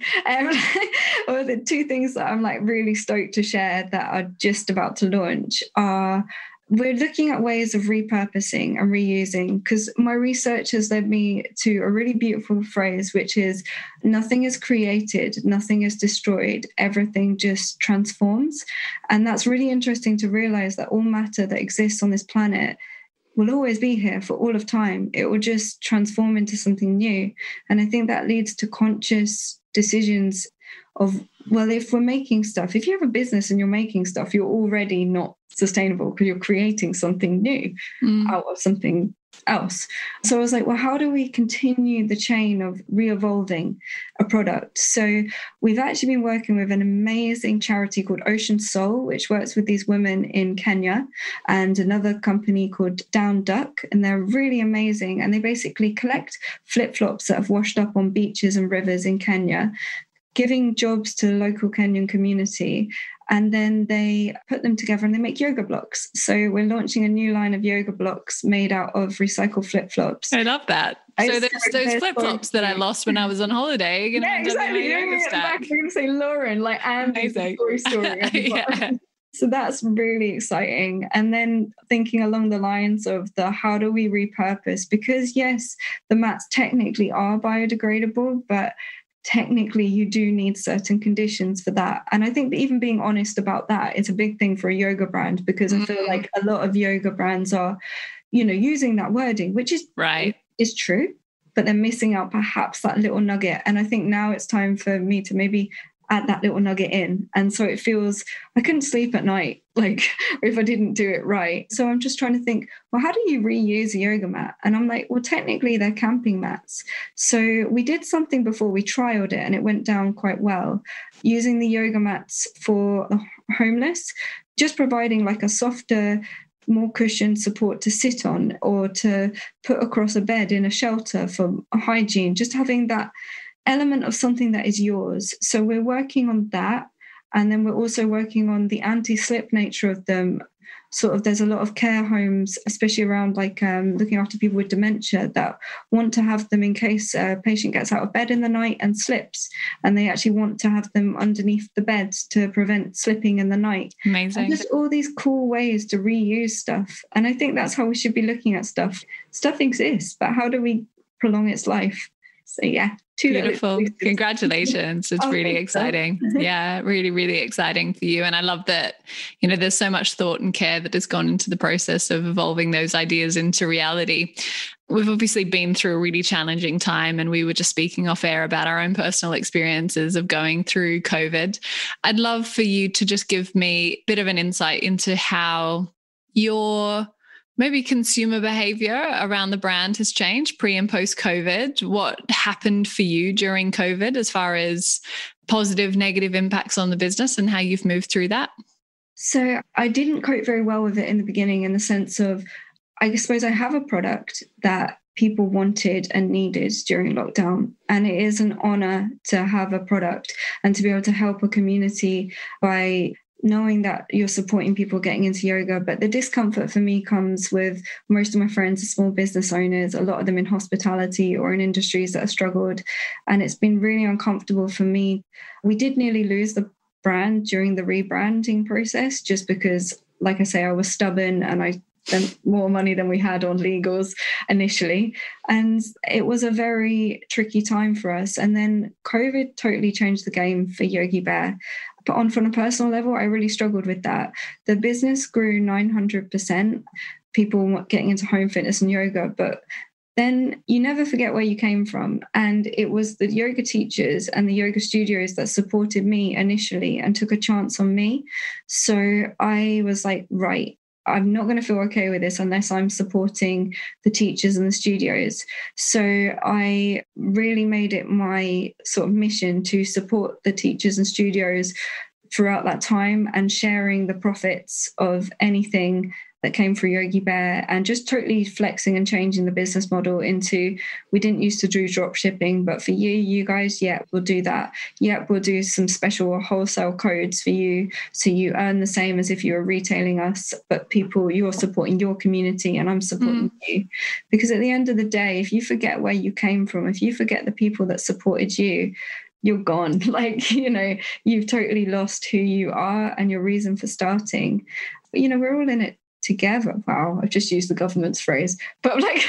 Or the two things that I'm really stoked to share that are just about to launch are we're looking at ways of repurposing and reusing, because my research has led me to a really beautiful phrase, which is nothing is created, nothing is destroyed, everything just transforms. And that's really interesting to realize that all matter that exists on this planet will always be here for all of time. It will just transform into something new. And I think that leads to conscious decisions of, well, if we're making stuff, if you have a business and you're making stuff, you're already not sustainable because you're creating something new out of something else. So I was like, well, how do we continue the chain of re-evolving a product? So we've actually been working with an amazing charity called Ocean Soul, which works with these women in Kenya, and another company called Down Duck, and they're really amazing. And they basically collect flip-flops that have washed up on beaches and rivers in Kenya, giving jobs to the local Kenyan community, and then they put them together and they make yoga blocks. So we're launching a new line of yoga blocks made out of recycled flip-flops. I love that. So there's those flip-flops that I lost when I was on holiday. Yeah, exactly. You're going to say Lauren, Andy's story. Yeah. So that's really exciting. And then thinking along the lines of how do we repurpose? Because yes, the mats technically are biodegradable, but technically you do need certain conditions for that. And I think that even being honest about that is a big thing for a yoga brand, because I feel like a lot of yoga brands are, using that wording, which is right, is true, but they're missing out perhaps that little nugget. And I think now it's time for me to maybe add that little nugget in. And so it feels, I couldn't sleep at night, if I didn't do it right. So I'm just trying to think, well, how do you reuse a yoga mat? And I'm like, well, technically they're camping mats. So we did something before, we trialed it and it went down quite well, using the yoga mats for the homeless, just providing a softer, more cushioned support to sit on or to put across a bed in a shelter for hygiene, just having that element of something that is yours. So we're working on that. And then we're also working on the anti-slip nature of them. There's a lot of care homes, especially around looking after people with dementia, that want to have them in case a patient gets out of bed in the night and slips. And they actually want to have them underneath the beds to prevent slipping in the night. Amazing. And just all these cool ways to reuse stuff. And I think that's how we should be looking at stuff. Stuff exists, but how do we prolong its life? So yeah. Beautiful. Congratulations. It's really exciting. Yeah, really, really exciting for you. And I love that, there's so much thought and care that has gone into the process of evolving those ideas into reality. We've obviously been through a really challenging time, and we were just speaking off air about our own personal experiences of going through COVID. I'd love for you to just give me a bit of an insight into how your maybe consumer behavior around the brand has changed pre and post COVID. What happened for you during COVID as far as positive, negative impacts on the business and how you've moved through that? So I didn't cope very well with it in the beginning, in the sense of, I suppose I have a product that people wanted and needed during lockdown. And it is an honor to have a product and to be able to help a community by knowing that you're supporting people getting into yoga. But the discomfort for me comes with most of my friends are small business owners, a lot of them in hospitality or in industries that have struggled. And it's been really uncomfortable for me. We did nearly lose the brand during the rebranding process, just because, like I say, I was stubborn and I spent more money than we had on legals initially. And it was a very tricky time for us. And then COVID totally changed the game for Yogi Bear. But from a personal level, I really struggled with that. The business grew 900%, people getting into home fitness and yoga, but then you never forget where you came from. And it was the yoga teachers and the yoga studios that supported me initially and took a chance on me. So I was like, right, I'm not going to feel okay with this unless I'm supporting the teachers and the studios. So I really made it my sort of mission to support the teachers and studios throughout that time, and sharing the profits of anything that came through Yogi Bear, and just totally flexing and changing the business model into, we didn't used to do drop shipping, but for you guys, yeah, we'll do that. Yeah, we'll do some special wholesale codes for you, so you earn the same as if you were retailing us, but you're supporting your community and I'm supporting you. Because at the end of the day, if you forget where you came from, if you forget the people that supported you, you're gone. Like, you've totally lost who you are and your reason for starting. But, we're all in it together. Wow, I've just used the government's phrase, but like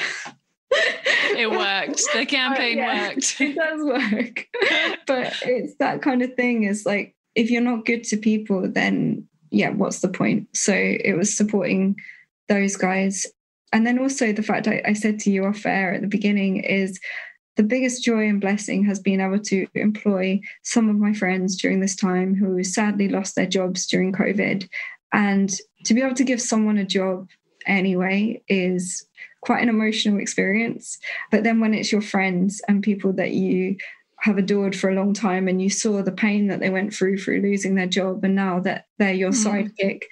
it worked. The campaign worked. It does work. But it's that kind of thing, is like, if you're not good to people, then yeah, what's the point? So it was supporting those guys. And then also the fact I said to you off air at the beginning is, the biggest joy and blessing has been able to employ some of my friends during this time who sadly lost their jobs during COVID. And to be able to give someone a job anyway is quite an emotional experience. But then when it's your friends and people that you have adored for a long time, and you saw the pain that they went through losing their job, and now that they're your sidekick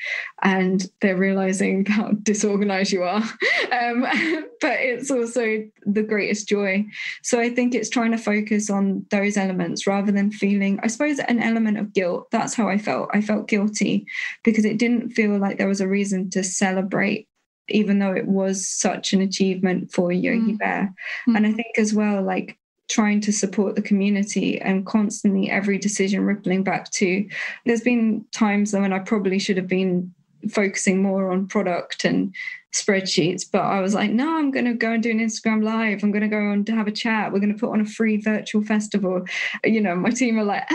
and they're realizing how disorganized you are, but it's also the greatest joy. So I think it's trying to focus on those elements rather than feeling, I suppose, an element of guilt. That's how I felt. I felt guilty because it didn't feel like there was a reason to celebrate, even though it was such an achievement for Yogi Bear. And I think as well, like, trying to support the community and constantly every decision rippling back to, there's been times when I probably should have been focusing more on product and spreadsheets, but I was like, no, I'm going to go and do an Instagram live. I'm going to go on to have a chat. We're going to put on a free virtual festival. My team are like,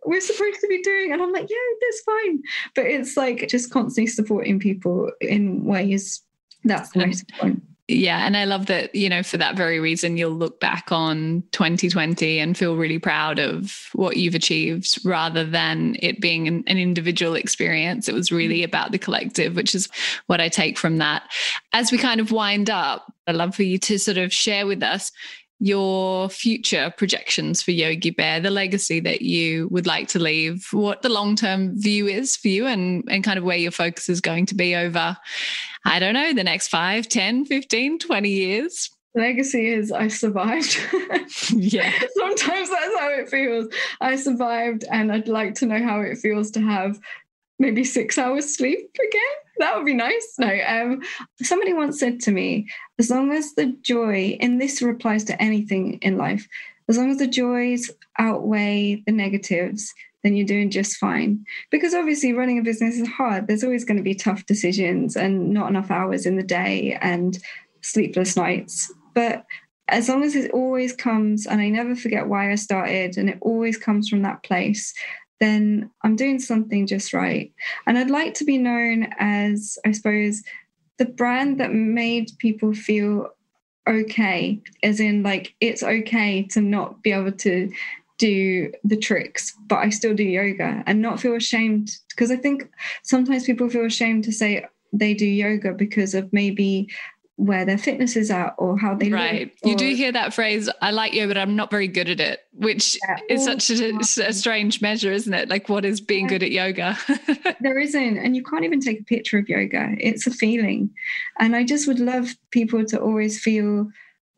we're supposed to be doing, and I'm like, yeah, that's fine. But it's like just constantly supporting people in ways. That's the most important. Yeah. And I love that, for that very reason, you'll look back on 2020 and feel really proud of what you've achieved rather than it being an individual experience. It was really about the collective, which is what I take from that. As we kind of wind up, I'd love for you to sort of share with us your future projections for Yogi Bear, the legacy that you would like to leave, what the long-term view is for you, and kind of where your focus is going to be over, I don't know, the next 5, 10, 15, 20 years. Legacy is I survived. Yeah. Sometimes that's how it feels. I survived, and I'd like to know how it feels to have maybe 6 hours sleep again. That would be nice. No, somebody once said to me, as long as the joy, and this applies to anything in life, as long as the joys outweigh the negatives, then you're doing just fine. Because obviously running a business is hard. There's always going to be tough decisions and not enough hours in the day and sleepless nights. But as long as it always comes, and I never forget why I started, and it always comes from that place, then I'm doing something just right. And I'd like to be known as, I suppose, the brand that made people feel okay, as in, like, it's okay to not be able to do the tricks, but I still do yoga, and not feel ashamed. Because I think sometimes people feel ashamed to say they do yoga because of maybe where their fitness is at or how they right. live. You do hear that phrase, I like yoga, but I'm not very good at it, which is such a strange measure, isn't it? Like, what is being good at yoga? There isn't. And you can't even take a picture of yoga. It's a feeling. And I just would love people to always feel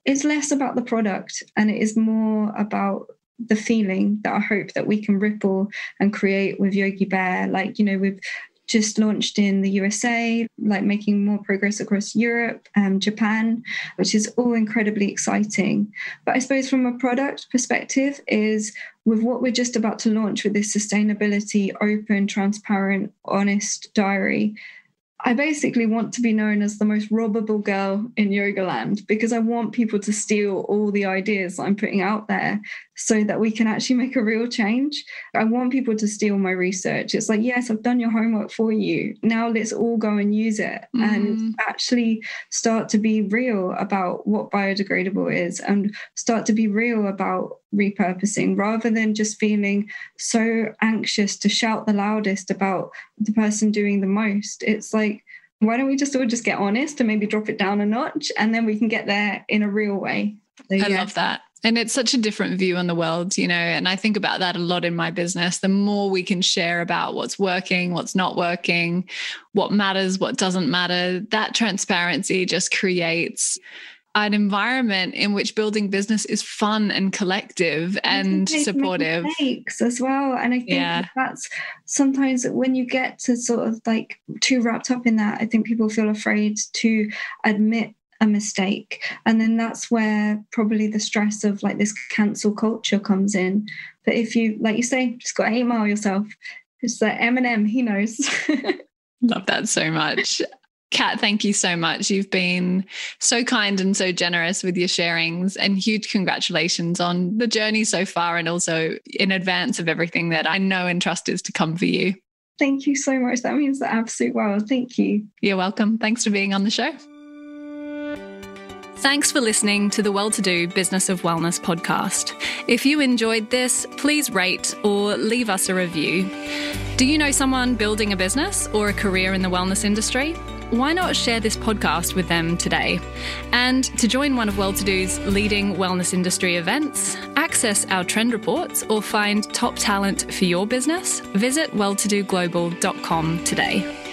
it's less about the product and it is more about the feeling that I hope that we can ripple and create with Yogi Bear. Like, we've just launched in the USA, like making more progress across Europe and Japan, which is all incredibly exciting. But I suppose from a product perspective is with what we're just about to launch with this sustainability, open, transparent, honest diary, I basically want to be known as the most robbable girl in yoga land, because I want people to steal all the ideas that I'm putting out there so that we can actually make a real change. I want people to steal my research. It's like, yes, I've done your homework for you. Now let's all go and use it and actually start to be real about what biodegradable is and start to be real about repurposing, rather than just feeling so anxious to shout the loudest about the person doing the most. It's like, why don't we just all just get honest and maybe drop it down a notch, and then we can get there in a real way. So, I love that. And it's such a different view on the world, and I think about that a lot in my business. The more we can share about what's working, what's not working, what matters, what doesn't matter, that transparency just creates an environment in which building business is fun and collective and supportive. Mistakes as well. And I think that's sometimes when you get to sort of like too wrapped up in that, I think people feel afraid to admit a mistake. And then that's where probably the stress of like this cancel culture comes in. But if you, like you say, just got to 8 Mile yourself. It's like Eminem, he knows. Love that so much. Kat, thank you so much. You've been so kind and so generous with your sharings, and huge congratulations on the journey so far, and also in advance of everything that I know and trust is to come for you. Thank you so much. That means the absolute world. Thank you. You're welcome. Thanks for being on the show. Thanks for listening to the Well-to-Do Business of Wellness podcast. If you enjoyed this, please rate or leave us a review. Do you know someone building a business or a career in the wellness industry? Why not share this podcast with them today? And to join one of Well-to-Do's leading wellness industry events, access our trend reports, or find top talent for your business, visit welltodoglobal.com today.